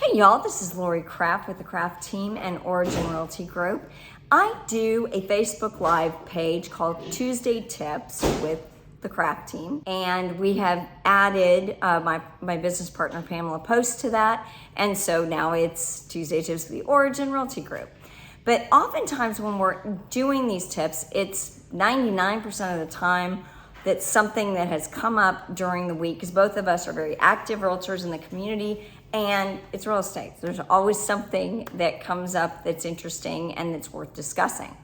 Hey y'all, this is Lori Kraft with the Kraft team and Origin Realty Group. I do a Facebook Live page called Tuesday Tips with the Kraft team, and we have added my business partner Pamela Post to that, and so now it's Tuesday Tips with the Origin Realty Group. But oftentimes when we're doing these tips, it's 99% of the time that's something that has come up during the week, because both of us are very active realtors in the community, and it's real estate. There's always something that comes up that's interesting and that's worth discussing.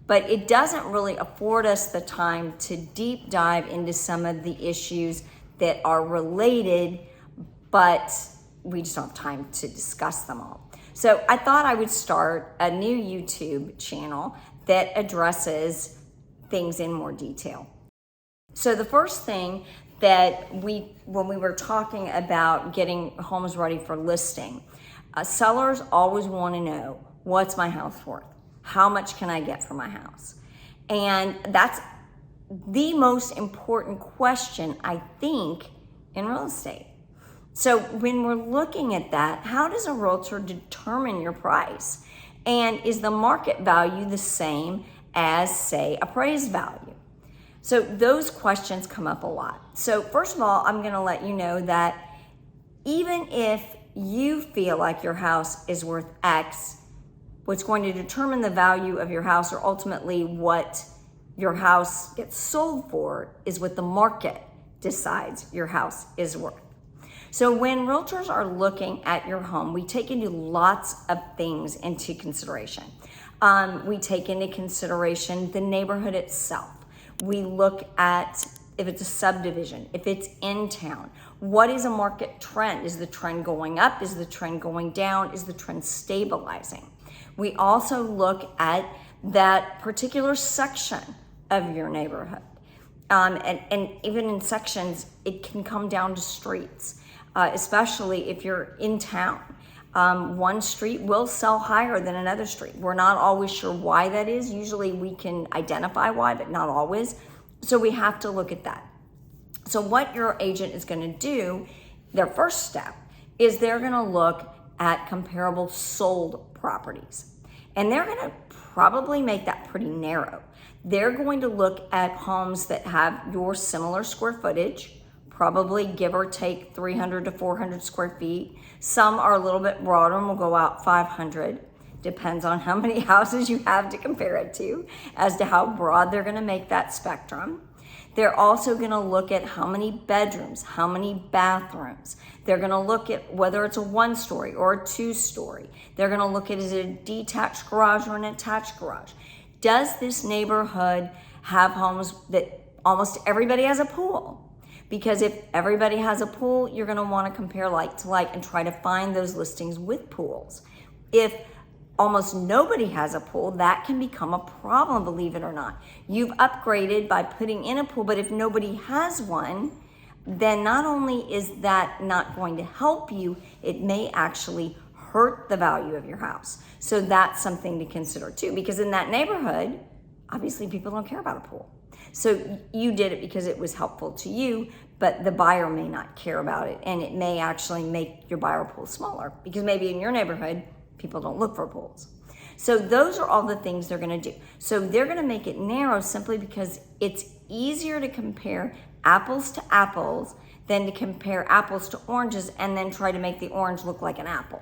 But it doesn't really afford us the time to deep dive into some of the issues that are related, but we just don't have time to discuss them all. So I thought I would start a new YouTube channel that addresses things in more detail. So the first thing that when we were talking about getting homes ready for listing, sellers always want to know, what's my house worth? How much can I get for my house? And that's the most important question, I think, in real estate. So when we're looking at that, how does a realtor determine your price? And is the market value the same as, say, appraised value? So those questions come up a lot. So first of all, I'm gonna let you know that even if you feel like your house is worth X, what's going to determine the value of your house, or ultimately what your house gets sold for, is what the market decides your house is worth. So when realtors are looking at your home, we take into lots of things into consideration. We take into consideration the neighborhood itself. We look at if it's a subdivision, if it's in town. What is a market trend? Is the trend going up? Is the trend going down? Is the trend stabilizing? We also look at that particular section of your neighborhood. And even in sections, it can come down to streets, especially if you're in town. One street will sell higher than another street. We're not always sure why that is. Usually we can identify why, but not always. So we have to look at that. So what your agent is going to do, their first step, is they're going to look at comparable sold properties. And they're going to probably make that pretty narrow. They're going to look at homes that have your similar square footage, probably give or take 300 to 400 square feet. Some are a little bit broader and will go out 500. Depends on how many houses you have to compare it to as to how broad they're gonna make that spectrum. They're also gonna look at how many bedrooms, how many bathrooms. They're gonna look at whether it's a 1-story or a 2-story. They're gonna look at, is it a detached garage or an attached garage? Does this neighborhood have homes that almost everybody has a pool? Because if everybody has a pool, you're gonna wanna compare like to like and try to find those listings with pools. If almost nobody has a pool, that can become a problem, believe it or not. You've upgraded by putting in a pool, but if nobody has one, then not only is that not going to help you, it may actually hurt the value of your house. So that's something to consider too, because in that neighborhood, obviously people don't care about a pool. So you did it because it was helpful to you, but the buyer may not care about it, and it may actually make your buyer pool smaller, because maybe in your neighborhood, people don't look for pools. So those are all the things they're gonna do. So they're gonna make it narrow simply because it's easier to compare apples to apples than to compare apples to oranges and then try to make the orange look like an apple.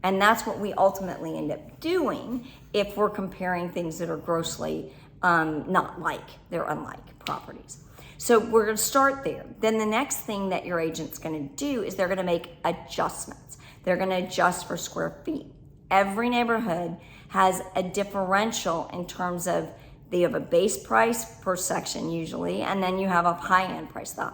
And that's what we ultimately end up doing if we're comparing things that are grossly not like, they're unlike properties. So we're gonna start there. Then the next thing that your agent's gonna do is they're gonna make adjustments. They're gonna adjust for square feet. Every neighborhood has a differential in terms of, they have a base price per section usually, and then you have a high-end price. The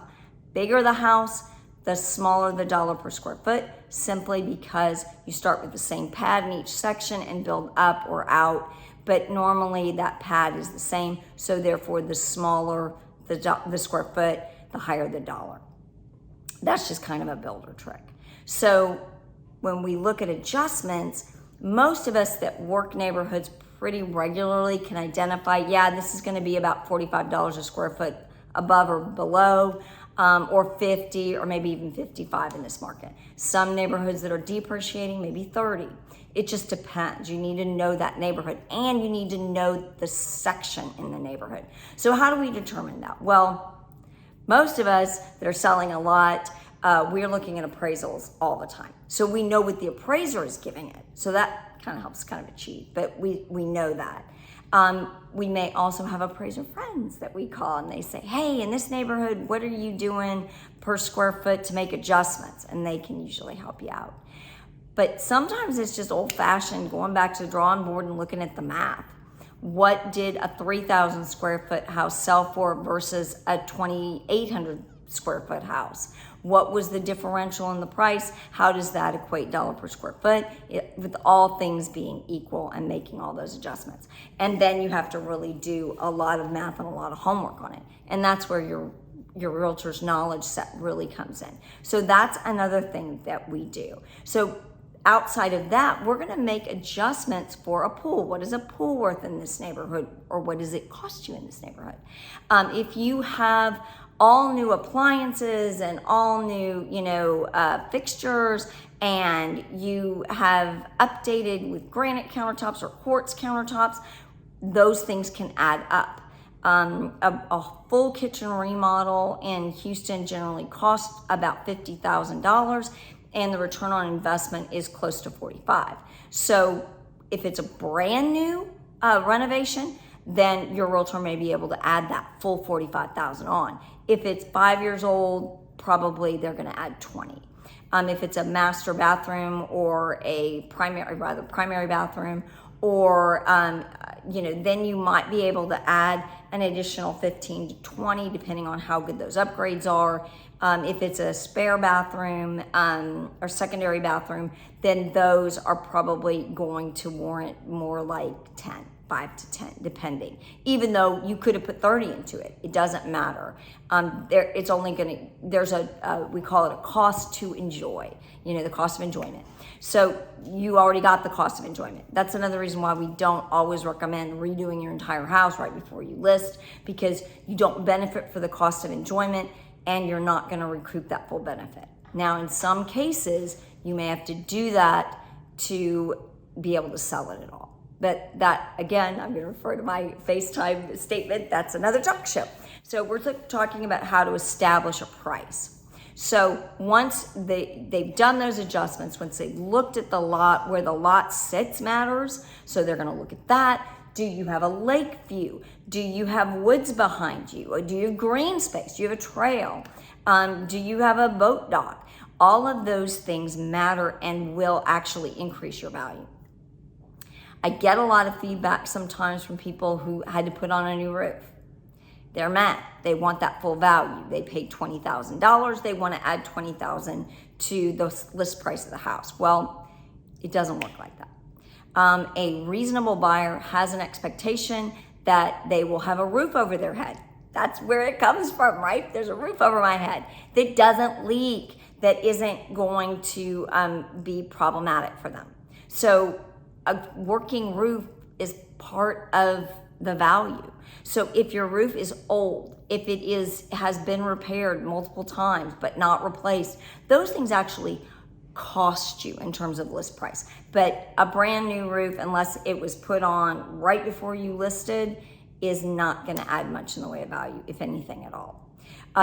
bigger the house, the smaller the dollar per square foot, simply because you start with the same pad in each section and build up or out. But normally that pad is the same, so therefore the smaller the square foot, the higher the dollar. That's just kind of a builder trick. So when we look at adjustments, most of us that work neighborhoods pretty regularly can identify, yeah, this is gonna be about $45 a square foot above or below. or 50, or maybe even 55 in this market. Some neighborhoods that are depreciating, maybe 30. It just depends. You need to know that neighborhood, and you need to know the section in the neighborhood. So how do we determine that? Well, most of us that are selling a lot, we're looking at appraisals all the time. So we know what the appraiser is giving it. So that kind of helps kind of achieve, but we know that. We may also have appraiser friends that we call, and they say, hey, in this neighborhood, what are you doing per square foot to make adjustments? And they can usually help you out. But sometimes it's just old fashioned, going back to the drawing board and looking at the math. What did a 3,000 square foot house sell for versus a 2,800 square foot house? What was the differential in the price? How does that equate dollar per square foot, with all things being equal and making all those adjustments? And then you have to really do a lot of math and a lot of homework on it. And that's where your realtor's knowledge set really comes in. So that's another thing that we do. So outside of that, we're gonna make adjustments for a pool. What is a pool worth in this neighborhood, or what does it cost you in this neighborhood? If you have all new appliances and all new, fixtures, and you have updated with granite countertops or quartz countertops, those things can add up. A full kitchen remodel in Houston generally costs about $50,000, and the return on investment is close to 45. So if it's a brand new renovation, then your realtor may be able to add that full 45,000 on. If it's 5 years old, probably they're gonna add 20. If it's a master bathroom or a primary bathroom, or then you might be able to add an additional 15 to 20, depending on how good those upgrades are. If it's a spare bathroom or secondary bathroom, then those are probably going to warrant more like 10. 5 to 10, depending. Even though you could have put 30 into it, it doesn't matter. It's only there's we call it a cost to enjoy, the cost of enjoyment. So you already got the cost of enjoyment. That's another reason why we don't always recommend redoing your entire house right before you list, because you don't benefit for the cost of enjoyment, and you're not gonna recoup that full benefit. Now, in some cases, you may have to do that to be able to sell it at all. But that, again, I'm going to refer to my FaceTime statement. That's another talk show. So we're talking about how to establish a price. So once they've done those adjustments, once they've looked at the lot, where the lot sits matters. So they're going to look at that. Do you have a lake view? Do you have woods behind you? Or do you have green space? Do you have a trail? Do you have a boat dock? All of those things matter and will actually increase your value. I get a lot of feedback sometimes from people who had to put on a new roof. They're mad. They want that full value. They paid $20,000. They want to add $20,000 to the list price of the house. Well, it doesn't work like that. A reasonable buyer has an expectation that they will have a roof over their head. That's where it comes from, right? There's a roof over my head that doesn't leak, that isn't going to be problematic for them. So a working roof is part of the value. So if your roof is old, if it has been repaired multiple times but not replaced, those things actually cost you in terms of list price. But a brand new roof, unless it was put on right before you listed, is not going to add much in the way of value, if anything at all.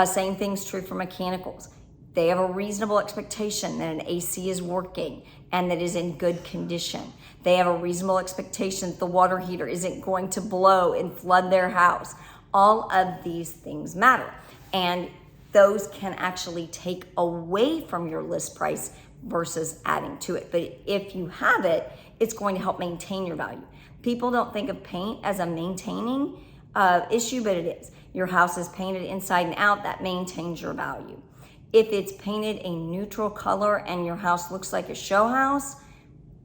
Same thing's true for mechanicals. They have a reasonable expectation that an AC is working and that is in good condition. They have a reasonable expectation that the water heater isn't going to blow and flood their house. All of these things matter. And those can actually take away from your list price versus adding to it. But if you have it, it's going to help maintain your value. People don't think of paint as a maintaining issue, but it is. Your house is painted inside and out, that maintains your value. If it's painted a neutral color and your house looks like a show house,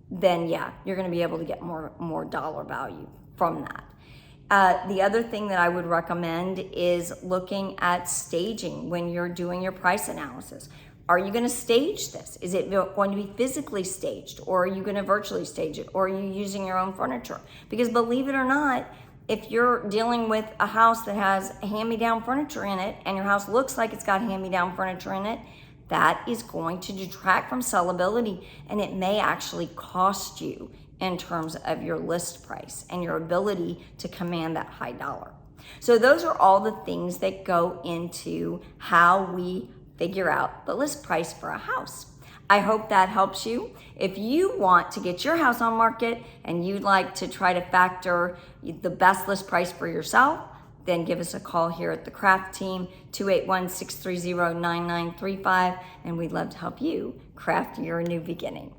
then yeah, you're gonna be able to get more dollar value from that. The other thing that I would recommend is looking at staging when you're doing your price analysis. Are you gonna stage this? Is it going to be physically staged, or are you gonna virtually stage it, or are you using your own furniture? Because believe it or not, if you're dealing with a house that has hand-me-down furniture in it and your house looks like it's got hand-me-down furniture in it, that is going to detract from sellability, and it may actually cost you in terms of your list price and your ability to command that high dollar. So those are all the things that go into how we figure out the list price for a house. I hope that helps you. If you want to get your house on market and you'd like to try to factor the best list price for yourself, then give us a call here at the Craft Team, 281-630-9935, and we'd love to help you craft your new beginning.